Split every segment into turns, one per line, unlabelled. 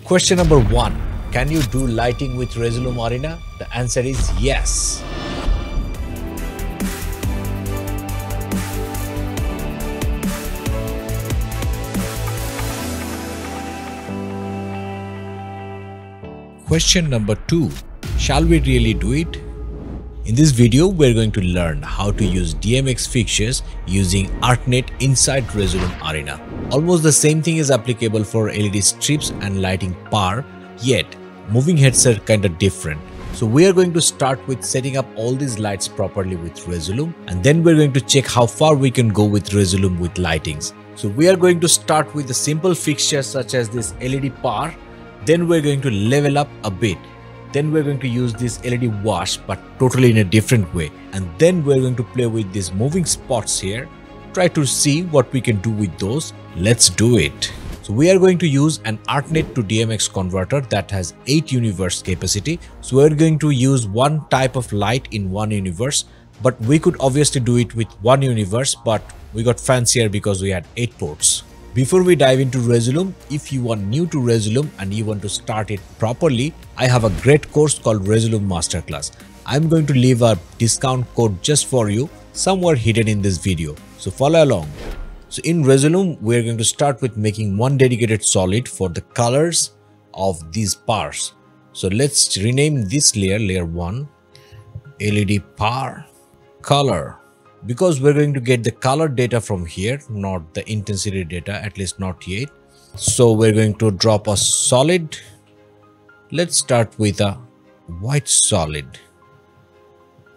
Question number 1. Can you do lighting with Resolume Arena? The answer is yes. Question number 2. Shall we really do it? In this video, we're going to learn how to use DMX fixtures using ArtNet inside Resolume Arena. Almost the same thing is applicable for LED strips and lighting par, yet moving heads are kinda different. So we are going to start with setting up all these lights properly with Resolume, and then we're going to check how far we can go with Resolume with lightings. So we are going to start with a simple fixture such as this LED par. Then we're going to level up a bit. Then we're going to use this LED wash, but totally in a different way. And then we're going to play with these moving spots here. Try to see what we can do with those. Let's do it. So we are going to use an ArtNet to DMX converter that has 8 universe capacity. So we're going to use one type of light in one universe, but we could obviously do it with one universe, but we got fancier because we had 8 ports. Before we dive into Resolume, if you are new to Resolume and you want to start it properly, I have a great course called Resolume Masterclass. I'm going to leave a discount code just for you somewhere hidden in this video. So follow along. So in Resolume, we're going to start with making one dedicated solid for the colors of these pars. So let's rename this layer, layer 1, LED par color. Because we're going to get the color data from here, not the intensity data, at least not yet. So we're going to drop a solid. Let's start with a white solid.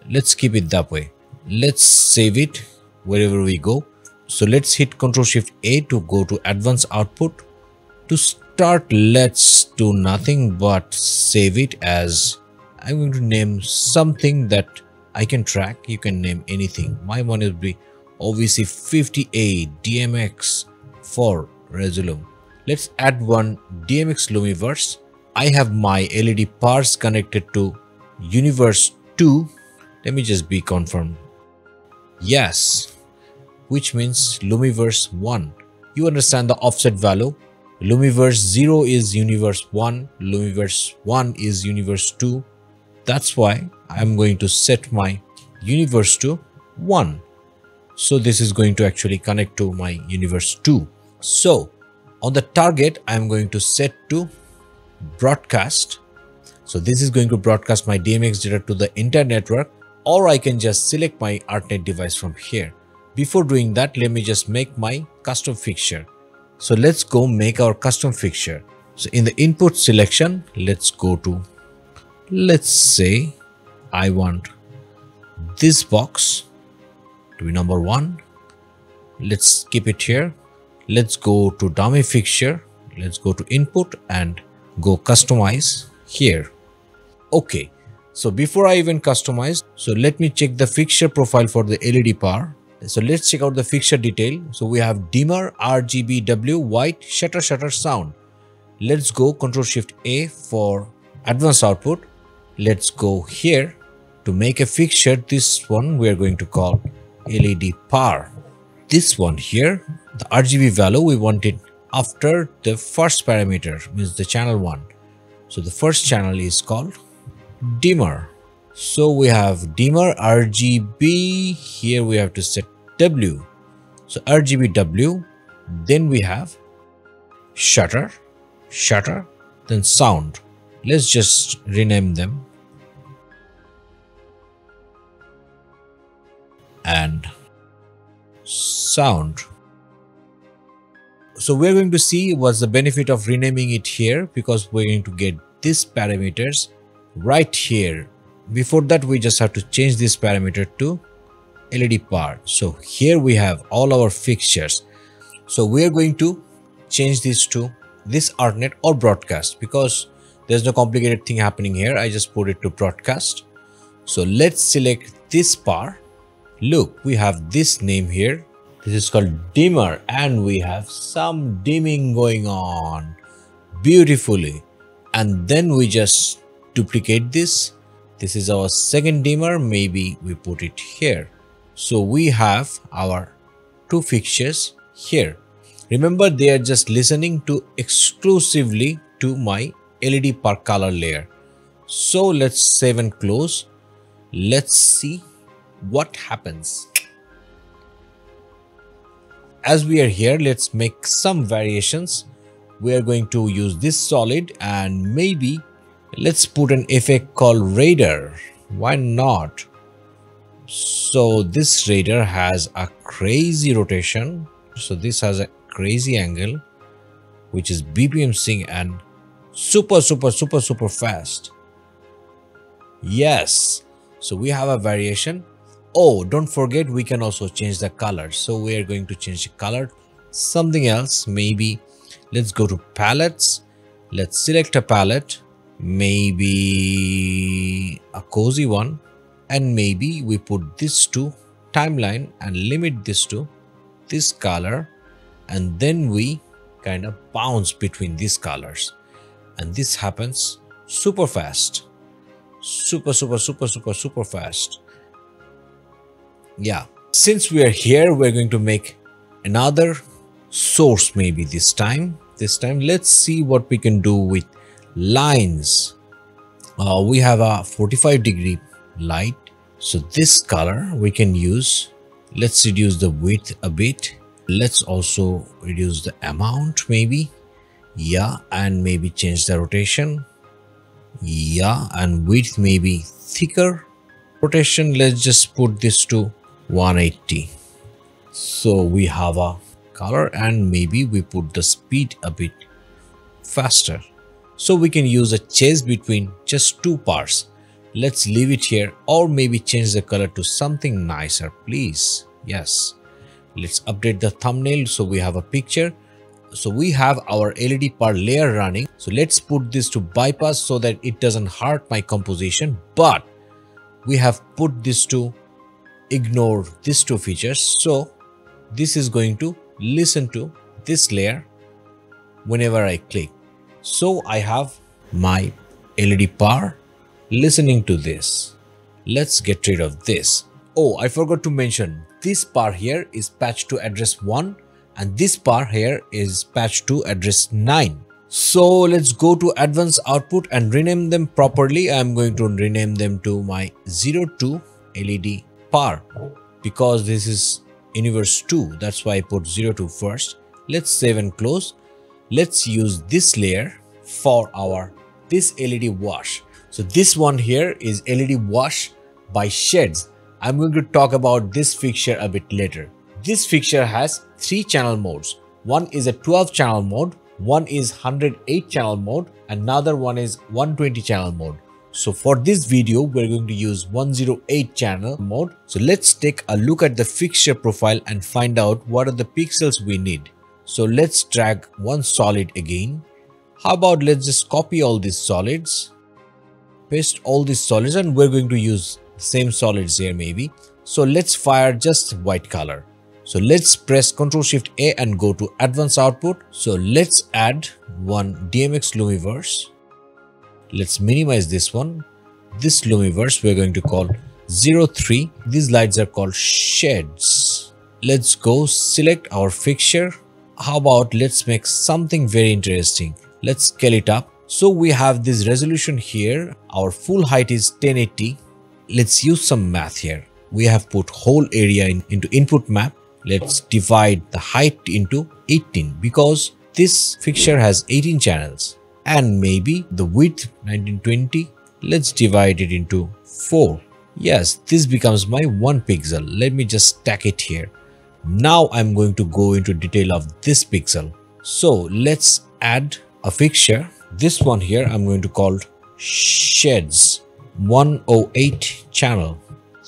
Let's keep it that way. Let's save it wherever we go. So let's hit Ctrl+Shift+A to go to advanced output. To start, let's do nothing but save it as, I'm going to name something that I can track. You can name anything. My one will be obviously 50A DMX for Resolume. Let's add one DMX Lumiverse. I have my LED pars connected to Universe 2. Let me just be confirmed. Yes, which means Lumiverse 1. You understand the offset value. Lumiverse 0 is Universe 1. Lumiverse 1 is Universe 2. That's why I'm going to set my universe to 1. So this is going to actually connect to my universe 2. So on the target, I'm going to set to broadcast. So this is going to broadcast my DMX data to the entire network, or I can just select my ArtNet device from here. Before doing that, let me just make my custom fixture. So let's go make our custom fixture. So in the input selection, let's go to, let's say I want this box to be number 1. Let's keep it here. Let's go to dummy fixture. Let's go to input and go customize here. Okay. So before I even customize, so let me check the fixture profile for the LED par. So let's check out the fixture detail. So we have dimmer, RGB, W, white, shutter, sound. Let's go Ctrl+Shift+A for advanced output. Let's go here to make a fixture. This one we are going to call LED par. This one here, the RGB value we want it after the first parameter, means the channel 1. So the first channel is called dimmer. So we have dimmer RGB. Here we have to set W. So RGB W. Then we have shutter, then sound. Let's just rename them. And sound. So we're going to see what's the benefit of renaming it here, because we're going to get these parameters right here. Before that, we just have to change this parameter to LED par. So here we have all our fixtures. So we're going to change this to this ArtNet or broadcast, because there's no complicated thing happening here. I just put it to broadcast. So let's select this par. Look, we have this name here. This is called dimmer, and we have some dimming going on beautifully. And then we just duplicate this. This is our second dimmer. Maybe we put it here. So we have our two fixtures here. Remember, they are just listening to exclusively to my LED per color layer. So let's save and close. Let's see what happens. As we are here, let's make some variations. We are going to use this solid and maybe let's put an effect called radar. Why not? So this radar has a crazy rotation. So this has a crazy angle, which is BPM sync and super fast. Yes. So we have a variation. Oh, don't forget we can also change the color. So we are going to change the color. Something else, maybe let's go to palettes. Let's select a palette, maybe a cozy one, and maybe we put this to timeline and limit this to this color, and then we kind of bounce between these colors, and this happens super fast, super fast. Yeah, since we are here, we're going to make another source. Maybe this time let's see what we can do with lines. We have a 45-degree light, so this color we can use. Let's reduce the width a bit. Let's also reduce the amount, maybe. Yeah, and maybe change the rotation. Yeah, and width maybe thicker. Rotation, let's just put this to 180. So we have a color, and maybe we put the speed a bit faster. So we can use a chase between just two parts. Let's leave it here, or maybe change the color to something nicer, please. Yes. Let's update the thumbnail so we have a picture. So we have our LED per layer running. So let's put this to bypass so that it doesn't hurt my composition. But we have put this to ignore these two features. So this is going to listen to this layer whenever I click. So I have my LED par listening to this. Let's get rid of this. Oh, I forgot to mention, this par here is patched to address 1 and this par here is patched to address 9. So let's go to advanced output and rename them properly. I'm going to rename them to my 02 LED par because this is universe 2. That's why I put 02 first. Let's save and close. Let's use this layer for our this LED wash. So this one here is LED wash by SHEHDS. I'm going to talk about this fixture a bit later. This fixture has 3 channel modes. One is a 12 channel mode, one is 108 channel mode, another one is 120 channel mode. So for this video, we're going to use 108 channel mode. So let's take a look at the fixture profile and find out what are the pixels we need. So let's drag one solid again. How about let's just copy all these solids, paste all these solids, and we're going to use the same solids here maybe. So let's fire just white color. So let's press Ctrl Shift A and go to advanced output. So let's add one DMX Lumiverse. Let's minimize this one. This Lumiverse we're going to call 03. These lights are called SHEHDS. Let's go select our fixture. How about let's make something very interesting. Let's scale it up. So we have this resolution here. Our full height is 1080. Let's use some math here. We have put whole area into input map. Let's divide the height into 18 because this fixture has 18 channels, and maybe the width 1920. Let's divide it into 4. Yes, this becomes my 1 pixel. Let me just stack it here. Now I'm going to go into detail of this pixel. So let's add a fixture. This one here I'm going to call SHEHDS 108 channel.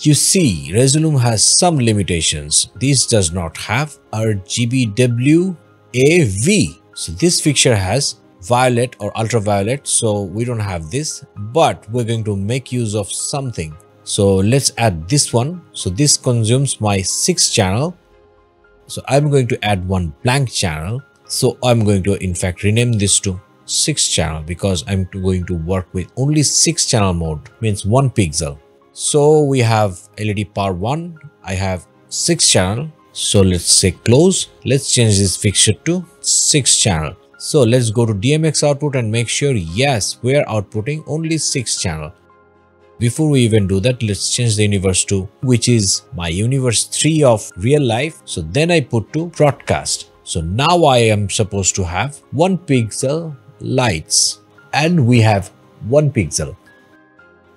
You see, Resolume has some limitations. This does not have RGBW AV. So this fixture has violet or ultraviolet, so we don't have this, but we're going to make use of something. So let's add this one. So this consumes my 6 channel. So I'm going to add one blank channel. So I'm going to in fact rename this to 6 channel because I'm going to work with only 6 channel mode, means 1 pixel. So we have LED power 1. I have 6 channel. So let's say close. Let's change this fixture to 6 channel. So let's go to DMX output and make sure, yes, we are outputting only 6 channel. Before we even do that, let's change the universe to, which is my universe 3 of real life. So then I put to broadcast. So now I am supposed to have 1 pixel lights and we have 1 pixel.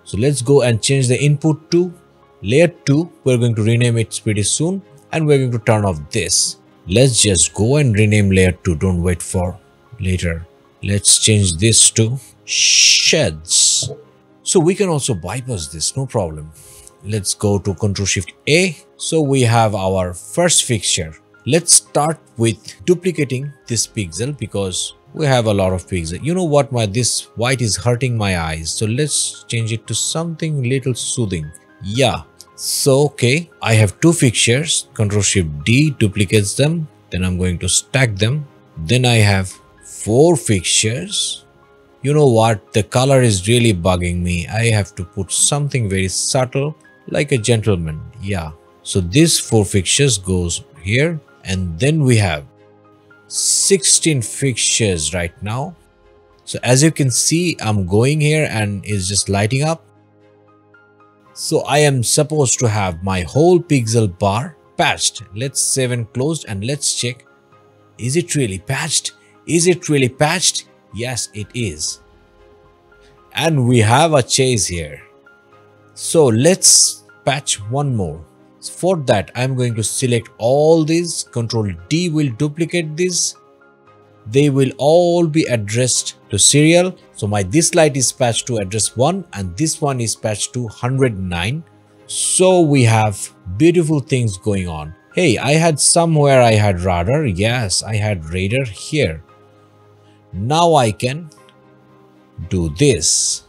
So let's go and change the input to layer 2. We're going to rename it pretty soon and we're going to turn off this. Let's just go and rename layer 2. Don't wait for later. Let's change this to SHEHDS. So we can also bypass this, no problem. Let's go to Ctrl+Shift+A. So we have our first fixture. Let's start with duplicating this pixel because we have a lot of pixels. You know what, this white is hurting my eyes. So let's change it to something little soothing. Yeah. So, okay, I have 2 fixtures. Ctrl+Shift+D duplicates them. Then I'm going to stack them. Then I have 4 fixtures. You know what? The color is really bugging me. I have to put something very subtle like a gentleman. Yeah. So these 4 fixtures goes here and then we have 16 fixtures right now. So as you can see, I'm going here and it's just lighting up. So I am supposed to have my whole pixel bar patched. Let's save and close and let's check. Is it really patched? Is it really patched? Yes, it is. And we have a chase here. So let's patch one more. For that, I'm going to select all these. Ctrl+D will duplicate these. They will all be addressed to serial. So this light is patched to address 1 and this one is patched to 109. So we have beautiful things going on. Hey, I had somewhere I had radar. Yes, I had radar here. Now I can do this.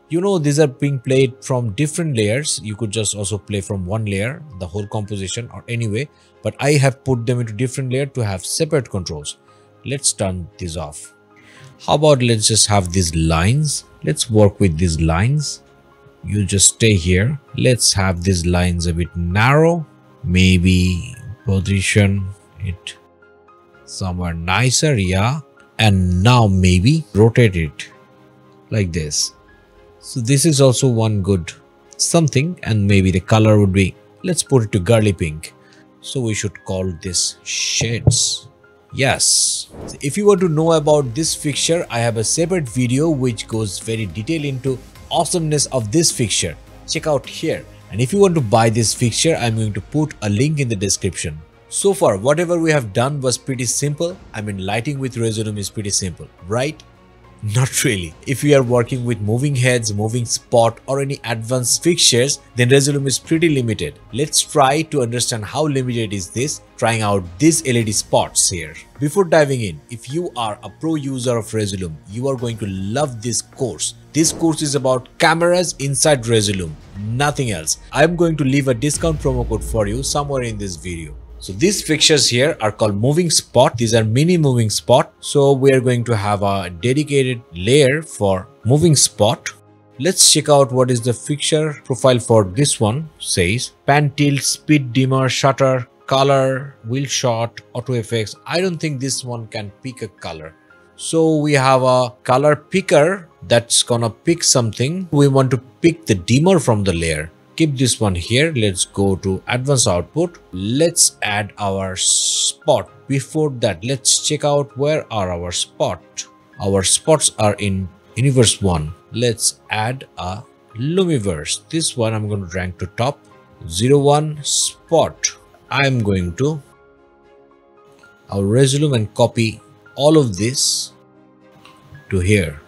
You know, these are being played from different layers. You could just also play from one layer, the whole composition or anyway, but I have put them into different layer to have separate controls. Let's turn this off. How about let's just have these lines. Let's work with these lines. You just stay here. Let's have these lines a bit narrow. Maybe position it somewhere nicer, yeah. And now maybe rotate it like this. So this is also one good something, and maybe the color would be, let's put it to girly pink. So we should call this shades. Yes. So if you want to know about this fixture, I have a separate video which goes very detailed into awesomeness of this fixture. Check out here. And if you want to buy this fixture, I'm going to put a link in the description. So far, whatever we have done was pretty simple. I mean, lighting with Resolume is pretty simple, right? Not really. If you are working with moving heads, moving spot or any advanced fixtures, then Resolume is pretty limited. Let's try to understand how limited is this, trying out these LED spots here. Before diving in, if you are a pro user of Resolume, you are going to love this course. This course is about cameras inside Resolume, nothing else. I am going to leave a discount promo code for you somewhere in this video. So these fixtures here are called moving spot. These are mini moving spot. So we are going to have a dedicated layer for moving spot. Let's check out what is the fixture profile for this one. Says pan, tilt, speed, dimmer, shutter, color, wheel shot, auto effects. I don't think this one can pick a color. So we have a color picker that's gonna pick something. We want to pick the dimmer from the layer. Keep this one here. Let's go to advanced output. Let's add our spot. Before that, let's check out where are our spot. Our spots are in universe 1. Let's add a Lumiverse. This one I'm going to rank to top. 01 spot. I'm going to our Resolume and copy all of this to here.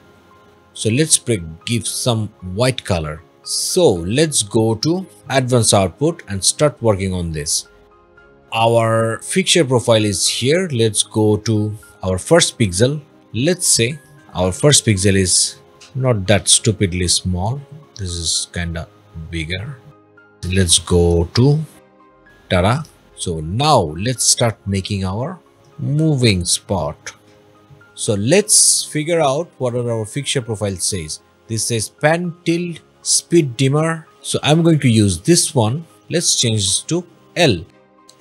So let's give some white color. So let's go to advanced output and start working on this. Our fixture profile is here. Let's go to our first pixel. Let's say our first pixel is not that stupidly small. This is kind of bigger. Let's go to tada. So now let's start making our moving spot. So let's figure out what our fixture profile says. This says pan, tilt, speed, dimmer. So I'm going to use this one. Let's change this to L.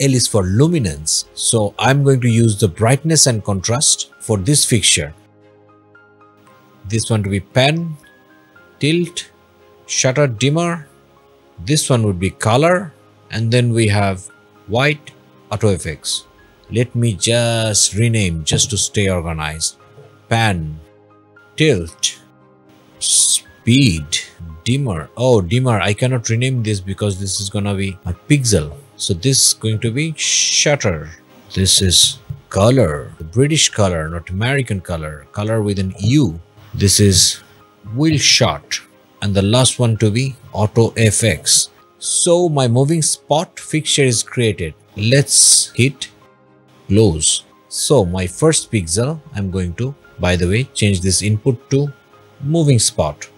L is for luminance. So I'm going to use the brightness and contrast for this fixture. This one to be pen, tilt, shutter, dimmer. This one would be color, and then we have white, auto effects. Let me just rename just to stay organized. Pan, tilt, speed, dimmer. Oh, dimmer, I cannot rename this because this is gonna be a pixel. So this is going to be shutter. This is color, British color, not American color, color with an U. This is wheel shot, and the last one to be auto FX. So my moving spot fixture is created. Let's hit close. So my first pixel, I'm going to, by the way, change this input to moving spot.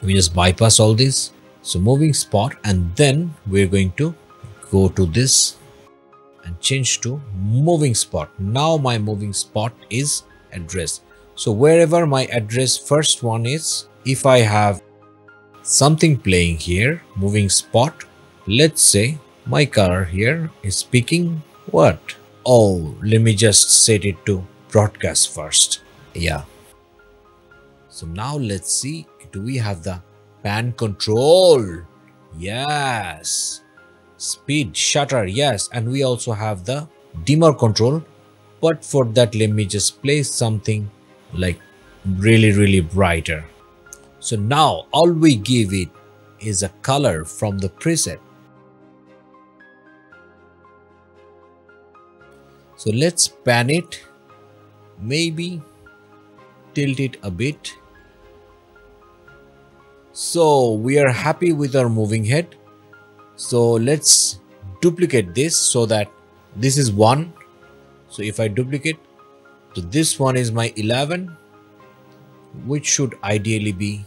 We just bypass all this. So moving spot, and then we're going to go to this and change to moving spot. Now my moving spot is address. So wherever my address first one is, if I have something playing here, moving spot, let's say my color here is picking what? Oh, let me just set it to broadcast first. Yeah. So now let's see, do we have the pan control? Yes. Speed, shutter, yes. And we also have the dimmer control. But for that, let me just place something like really brighter. So now all we give it is a color from the preset. So let's pan it, maybe tilt it a bit. So we are happy with our moving head. So let's duplicate this so that this is 1. So if I duplicate, so this one is my 11, which should ideally be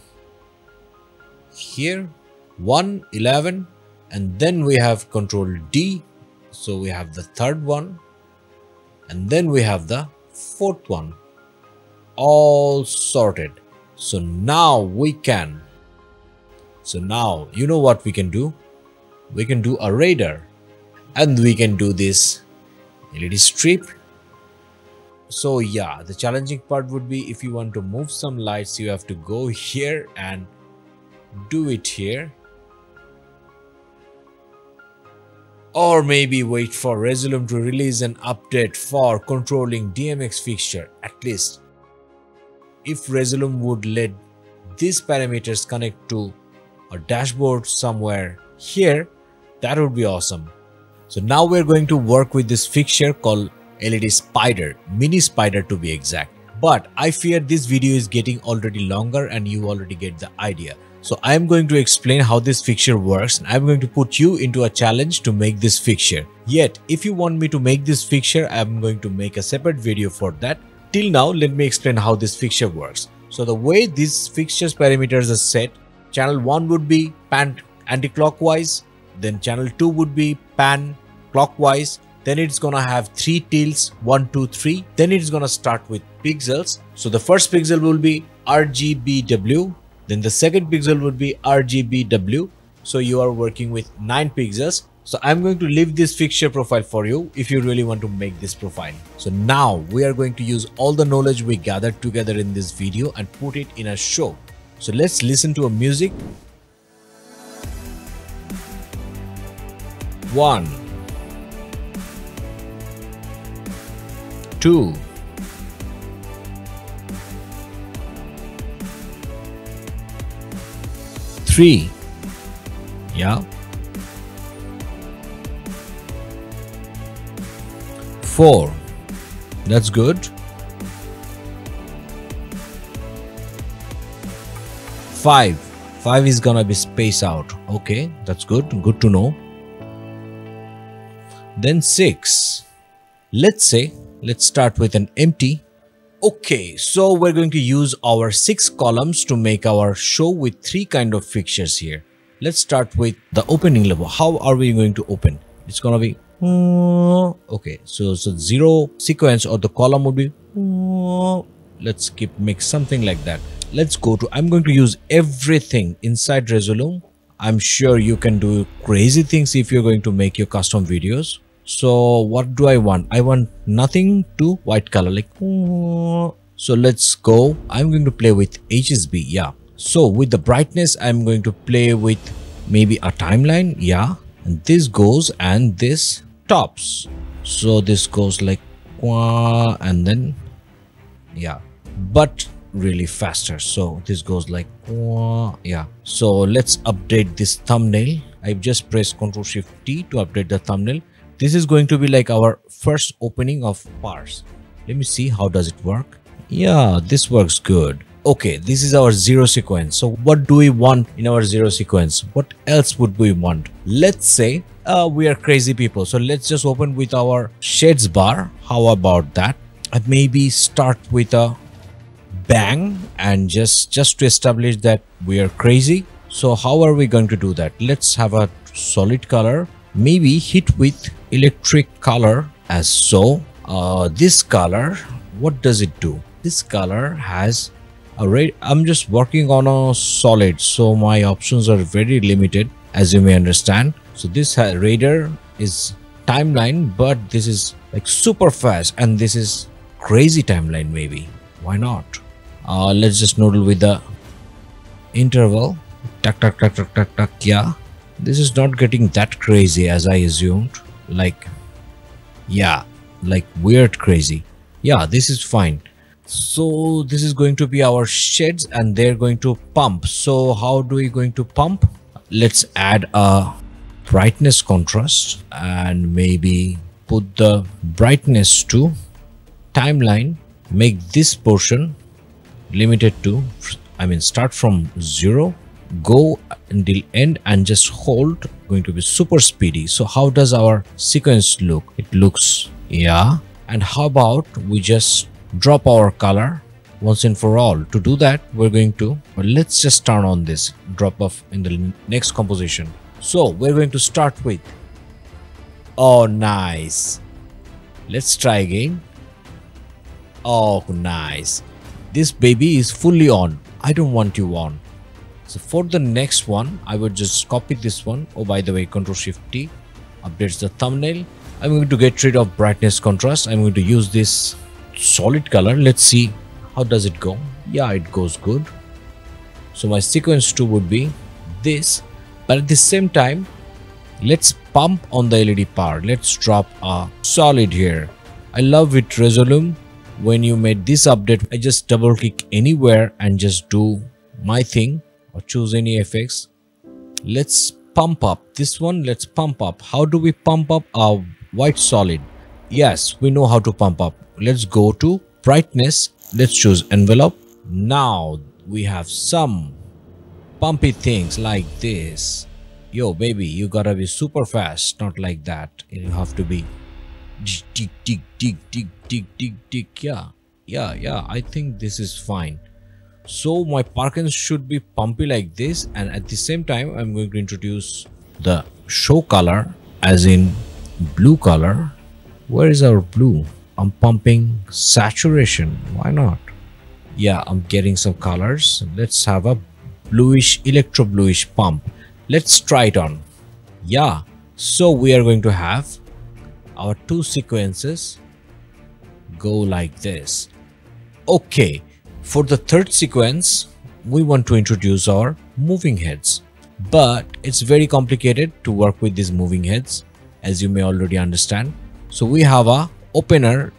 here, 1, 11, and then we have Control D. So we have the third one, and then we have the fourth one, all sorted. So now we can, so now you know what we can do? We can do a radar, and we can do this LED strip. So yeah, the challenging part would be if you want to move some lights, you have to go here and do it here, or maybe wait for Resolume to release an update for controlling DMX fixture. At least if Resolume would let these parameters connect to a dashboard somewhere here, that would be awesome. So now we're going to work with this fixture called LED spider, mini spider to be exact. But I fear this video is getting already longer and you already get the idea. So I'm going to explain how this fixture works, and I'm going to put you into a challenge to make this fixture. Yet, if you want me to make this fixture, I'm going to make a separate video for that. Till now, let me explain how this fixture works. So the way these fixtures parameters are set, channel 1 would be pan anti-clockwise, then channel 2 would be pan clockwise, then it's gonna have 3 tilts, 1, 2, 3, then it's gonna start with pixels. So the first pixel will be RGBW, then the second pixel would be RGBW. So you are working with 9 pixels. So I'm going to leave this fixture profile for you if you really want to make this profile. So now we are going to use all the knowledge we gathered together in this video and put it in a show. So let's listen to a music. 1, 2, 3, yeah, 4, that's good, 5 is gonna be spaced out. Okay, that's good to know. Then 6, let's start with an empty. Okay, so we're going to use our 6 columns to make our show with 3 kind of fixtures here. Let's start with the opening level. How are we going to open? It's gonna be okay, so 0 sequence or the column would be, let's make something like that. Let's go to, I'm going to use everything inside Resolume. I'm sure you can do crazy things if you're going to make your custom videos. So what do I want? I want nothing to white color, like so let's go. I'm going to play with HSB. Yeah, so with the brightness I'm going to play with maybe a timeline. Yeah, and this goes and this tops, so this goes like and then yeah, but really faster. So this goes like yeah. So let's update this thumbnail. I've just pressed Ctrl+Shift+T to update the thumbnail. This is going to be like our first opening of parse. Let me see how does it work. Yeah, this works good. Okay, this is our zero sequence. So what do we want in our zero sequence? What else would we want? Let's say we are crazy people, so let's just open with our shades bar. How about that? And maybe start with a bang and just to establish that we are crazy. So how are we going to do that? Let's have a solid color, maybe hit with electric color as so. This color, what does it do? This color has a red. I'm just working on a solid, so my options are very limited, as you may understand. So this radar is timeline, but this is like super fast, and this is crazy timeline. Maybe why not? Let's just noodle with the interval. Tuck tuck tuck tuck tuck tuck. Yeah, this is not getting that crazy as I assumed. Like, yeah, like weird crazy. Yeah, this is fine. So this is going to be our shades, and they're going to pump. So how do we going to pump? Let's add a brightness contrast and maybe put the brightness to timeline. Make this portion limited to, I mean, start from 0, go until end, and just hold. Going to be super speedy. So how does our sequence look? It looks, yeah. And how about we just drop our color once and for all? To do that, we're going to, well, let's just turn on this drop off in the next composition. So we're going to start with, oh nice, let's try again. Oh nice, this baby is fully on. I don't want you on. So for the next one, I would just copy this one. Oh, by the way, Ctrl+Shift+T updates the thumbnail. I'm going to get rid of brightness contrast. I'm going to use this solid color. Let's see how does it go. Yeah, it goes good. So my sequence 2 would be this, but at the same time, let's pump on the LED power. Let's drop a solid here. I love it, Resolume. When you made this update, I just double click anywhere and just do my thing or choose any FX. Let's pump up this one. Let's pump up. How do we pump up a white solid? Yes, we know how to pump up. Let's go to brightness. Let's choose envelope. Now we have some pumpy things like this. Yo baby, you gotta be super fast, not like that. You have to be tick tick tick tick tick tick tick. Yeah, I think this is fine. So my Parkins should be pumpy like this, and at the same time I'm going to introduce the show color as in blue color. Where is our blue? I'm pumping saturation. Why not? Yeah, I'm getting some colors. Let's have a bluish, electro bluish pump. Let's try it on. Yeah, so we are going to have our two sequences go like this. Okay, for the third sequence, we want to introduce our moving heads, but it's very complicated to work with these moving heads, as you may already understand. So we have a opener.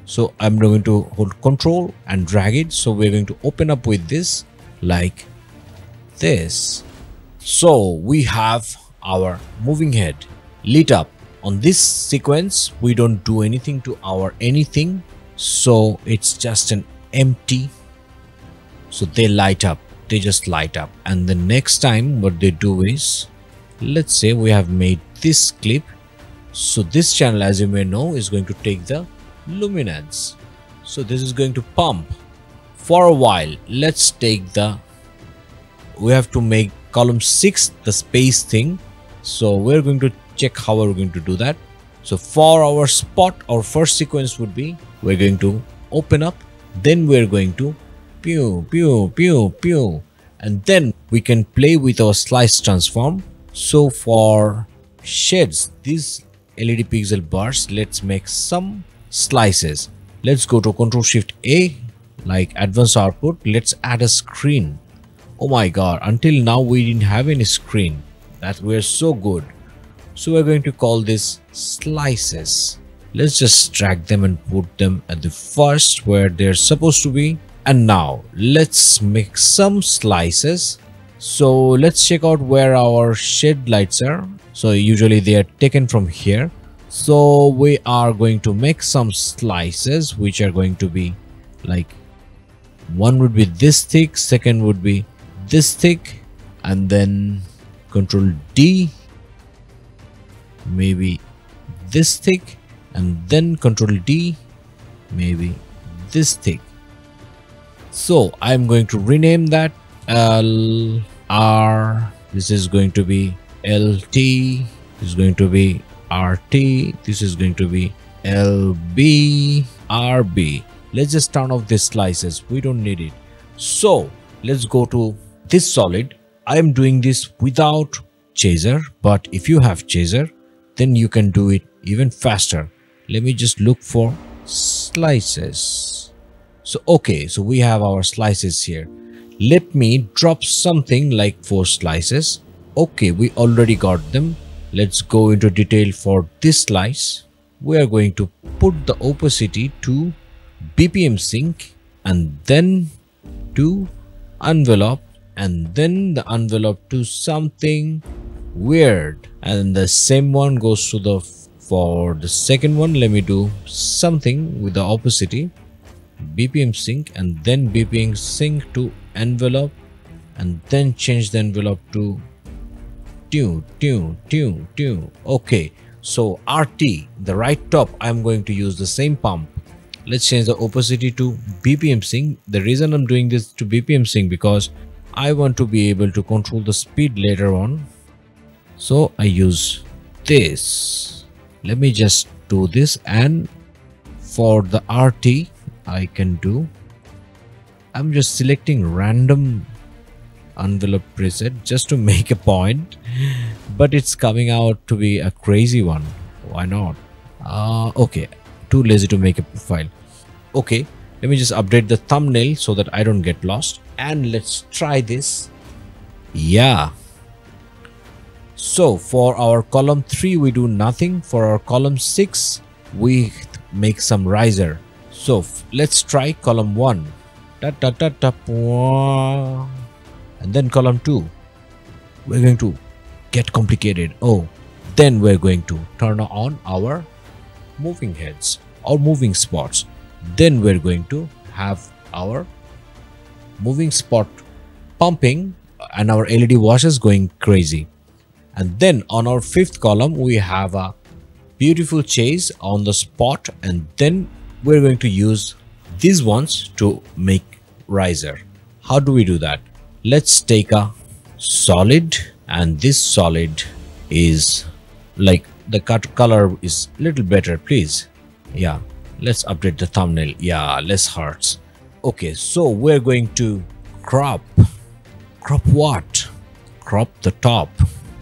So I'm going to hold Control and drag it. So we're going to open up with this like this. So we have our moving head lit up. On this sequence, we don't do anything to our anything. So it's just an empty. So they light up. They just light up. And the next time what they do is, let's say we have made this clip. So this channel, as you may know, is going to take the luminance. So this is going to pump for a while. Let's take the, we have to make column 6 the space thing. So we're going to check how we're going to do that. So for our spot, our first sequence would be, we're going to open up, then we're going to pew pew pew pew, and then we can play with our slice transform. So for shades, this LED pixel bars. Let's make some slices. Let's go to Ctrl Shift A, like advanced output. Let's add a screen. Oh my god, until now we didn't have any screen. That we're so good. So we're going to call this slices. Let's just drag them and put them at the first where they're supposed to be. And now let's make some slices. So let's check out where our shed lights are. So usually they are taken from here. So we are going to make some slices which are going to be like, one would be this thick, second would be this thick, and then Control D, maybe this thick, and then Control D, maybe this thick. So I'm going to rename that L R. This is going to be LT. This is going to be RT. This is going to be LB RB. Let's just turn off these slices. We don't need it. So let's go to this solid. I am doing this without chaser, but if you have chaser, then you can do it even faster. Let me just look for slices. So okay, so we have our slices here. Let me drop something like 4 slices. Okay, we already got them. Let's go into detail for this slice. We are going to put the opacity to BPM sync, and then to envelope, and then the envelope to something weird, and the same one goes to the for the second one. Let me do something with the opacity, BPM sync, and then BPM sync to envelope, and then change the envelope to tune. Okay, so RT, the right top, I'm going to use the same pump. Let's change the opacity to BPM sync. The reason I'm doing this to BPM sync because I want to be able to control the speed later on. So I use this. Let me just do this, and for the RT I can do, I'm just selecting random envelope preset just to make a point, but it's coming out to be a crazy one. Why not? Okay, too lazy to make a profile. Okay, let me just update the thumbnail so that I don't get lost, and let's try this. Yeah, so for our column 3 we do nothing. For our column 6 we make some riser. So let's try column 1, and then column 2. We're going to get complicated. Oh, then we're going to turn on our moving heads or moving spots. Then we're going to have our moving spot pumping and our LED washes going crazy. And then on our 5th column we have a beautiful chase on the spot, and then we're going to use these ones to make riser. How do we do that? Let's take a solid, and this solid is like the color is little better, please. Yeah, let's update the thumbnail. Yeah, less hearts. Okay, so we're going to crop what? Crop the top.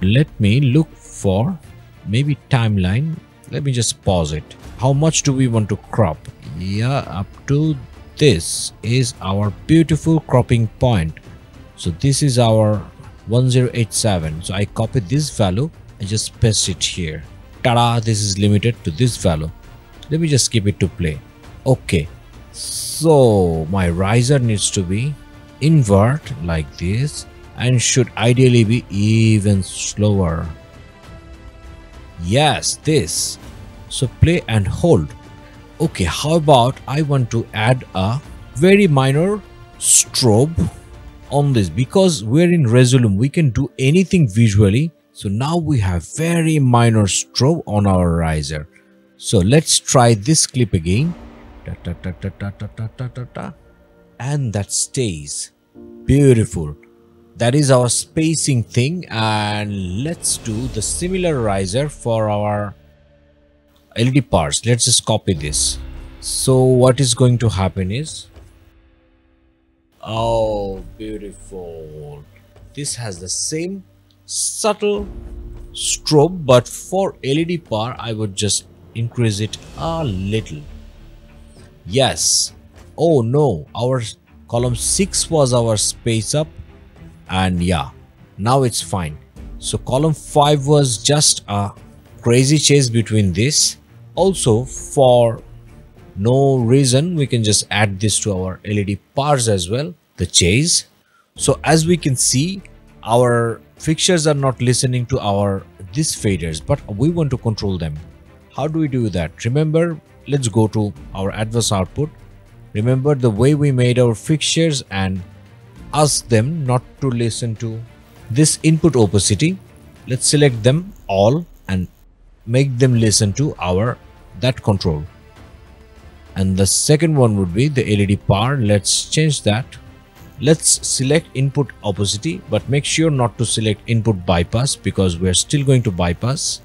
Let me look for maybe timeline. Let me just pause it. How much do we want to crop? Yeah, up to this is our beautiful cropping point. So this is our 1087. So I copy this value, I just paste it here. Ta-da! This is limited to this value. Let me just keep it to play. Okay, so my riser needs to be invert like this and should ideally be even slower. Yes, this. So play and hold. Okay, how about I want to add a very minor strobe on this, because we're in Resolume, we can do anything visually. So now we have very minor strobe on our riser. So let's try this clip again. And that stays beautiful. That is our spacing thing. And let's do the similar riser for our LED parts. Let's just copy this. So what is going to happen is, oh, beautiful. This has the same subtle strobe, but for LED power I would just increase it a little. Yes. Oh no, our column 6 was our space up, and yeah, now it's fine. So column 5 was just a crazy chase between this. Also, for no reason, we can just add this to our LED powers as well, the chase. So as we can see, our fixtures are not listening to our these faders, but we want to control them. How do we do that? Remember, let's go to our advanced output. Remember the way we made our fixtures and ask them not to listen to this input opacity. Let's select them all and make them listen to our that control. And the second one would be the LED power. Let's change that. Let's select input opacity, but make sure not to select input bypass because we're still going to bypass.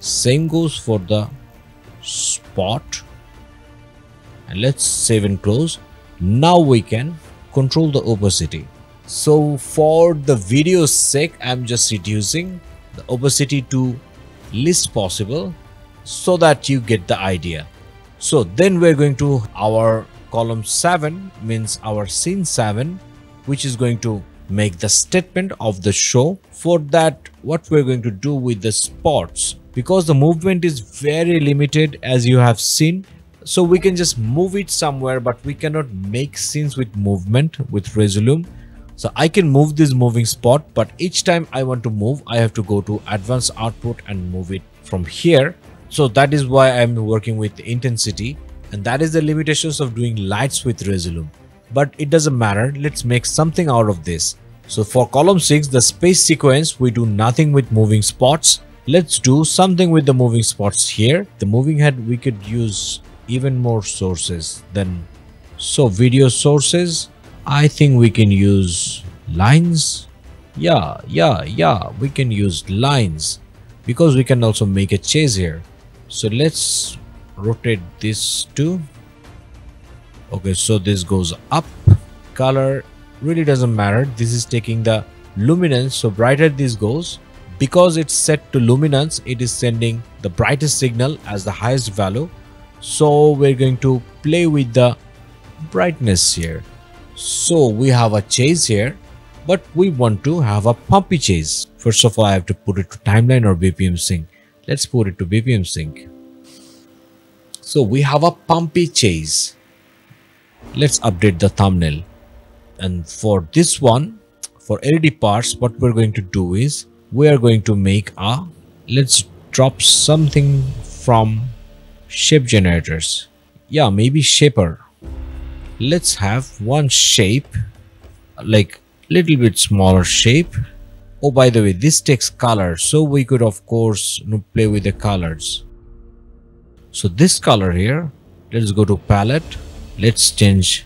Same goes for the spot. And let's save and close. Now we can control the opacity. So for the video's sake, I'm just reducing the opacity to least possible so that you get the idea. So then we're going to our column 7, means our scene 7, which is going to make the statement of the show. For that, what we're going to do with the spots, because the movement is very limited as you have seen, so we can just move it somewhere, but we cannot make scenes with movement with Resolume. So I can move this moving spot, but each time I want to move, I have to go to advanced output and move it from here. So that is why I'm working with intensity, and that is the limitations of doing lights with Resolume. But it doesn't matter, let's make something out of this. So for column 6, the space sequence, we do nothing with moving spots. Let's do something with the moving spots here. The moving head, we could use even more sources than so video sources. I think we can use lines. Yeah, we can use lines because we can also make a chase here. So let's rotate this too. Okay, so this goes up. Color really doesn't matter. This is taking the luminance, so brighter this goes. Because it's set to luminance, it is sending the brightest signal as the highest value. So we're going to play with the brightness here. So we have a chase here, but we want to have a pumpy chase. First of all, I have to put it to timeline or BPM sync. Let's put it to BPM sync. So we have a pumpy chase. Let's update the thumbnail. And for this one, for LED parts, what we're going to do is we are going to make a, let's drop something from shape generators. Yeah, maybe shaper. Let's have one shape, like little bit smaller shape. Oh, by the way, this takes color, so we could of course play with the colors. So this color here, let's go to palette. Let's change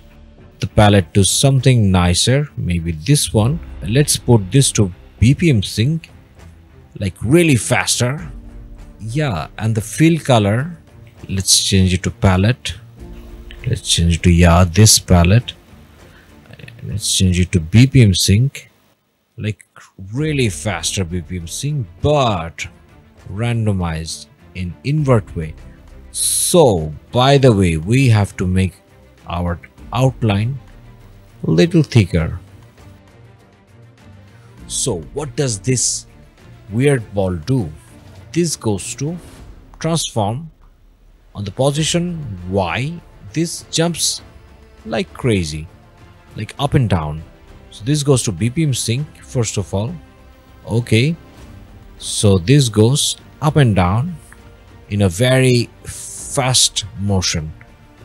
the palette to something nicer, maybe this one. Let's put this to BPM sync, like really faster. Yeah, and the fill color, let's change it to palette. Let's change it to this palette. Let's change it to BPM sync, like really faster BPM sync, but randomized in invert way. So by the way, we have to make our outline a little thicker. So what does this weird ball do? This goes to transform on the position Y. This jumps like crazy, like up and down. So this goes to BPM sync first of all. Okay, so this goes up and down in a very fast motion.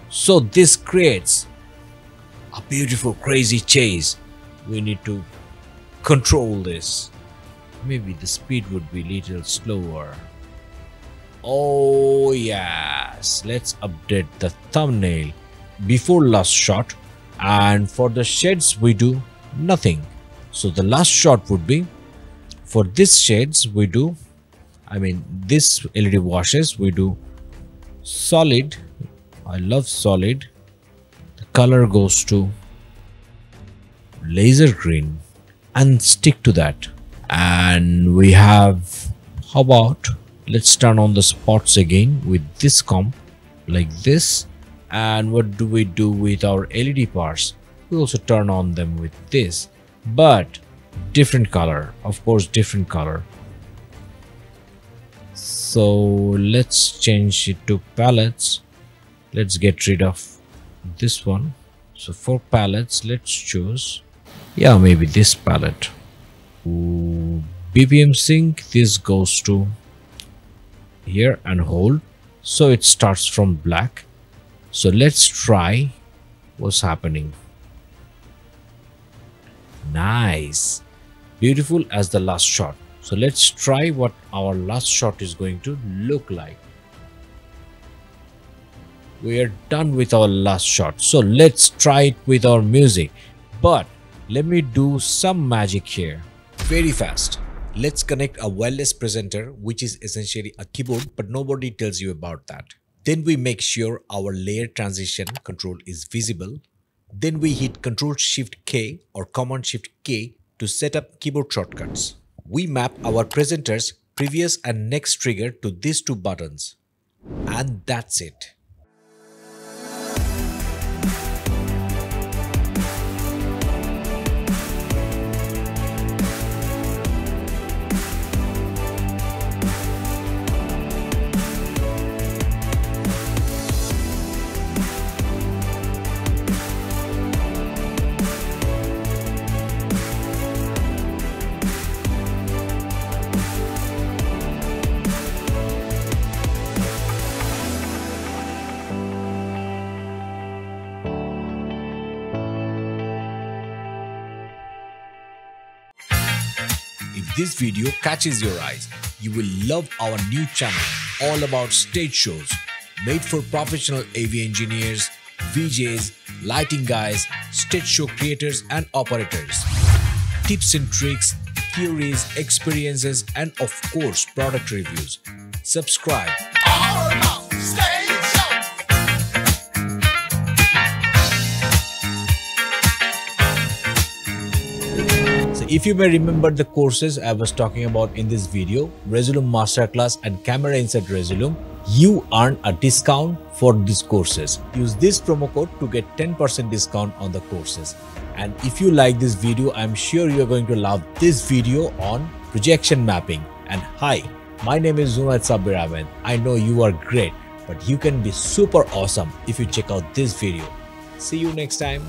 So this creates a beautiful crazy chase. We need to control this. Maybe the speed would be a little slower. Oh yes, let's update the thumbnail before last shot, and for the shades we do nothing. So the last shot would be, for this shades we do, this LED washes, we do solid. I love solid. The color goes to laser green and stick to that. And we have How about let's turn on the spots again with this comp like this. And what do we do with our LED parts? We also turn on them with this, but different color, of course, different color. So let's change it to palettes. Let's get rid of this one. So for palettes, let's choose, yeah, maybe this palette. Ooh, BPM sync, this goes to here and hold, so it starts from black. So let's try what's happening. Nice, beautiful as the last shot. So let's try what our last shot is going to look like. We are done with our last shot, so let's try it with our music. But let me do some magic here very fast. Let's connect a wireless presenter, which is essentially a keyboard, but nobody tells you about that. Then we make sure our layer transition control is visible. Then we hit Ctrl-Shift-K or Command-Shift-K to set up keyboard shortcuts. We map our presenter's previous and next trigger to these two buttons. And that's it. If this video catches your eyes, you will love our new channel all about stage shows made for professional AV engineers, VJs, lighting guys, stage show creators and operators. Tips and tricks, theories, experiences and of course product reviews. Subscribe. If you may remember the courses I was talking about in this video, Resolume Masterclass and Camera Inside Resolume, you earn a discount for these courses. Use this promo code to get 10% discount on the courses. And if you like this video, I'm sure you're going to love this video on projection mapping. And hi, my name is Zunaid Sabir Ahmed. I know you are great, but you can be super awesome if you check out this video. See you next time.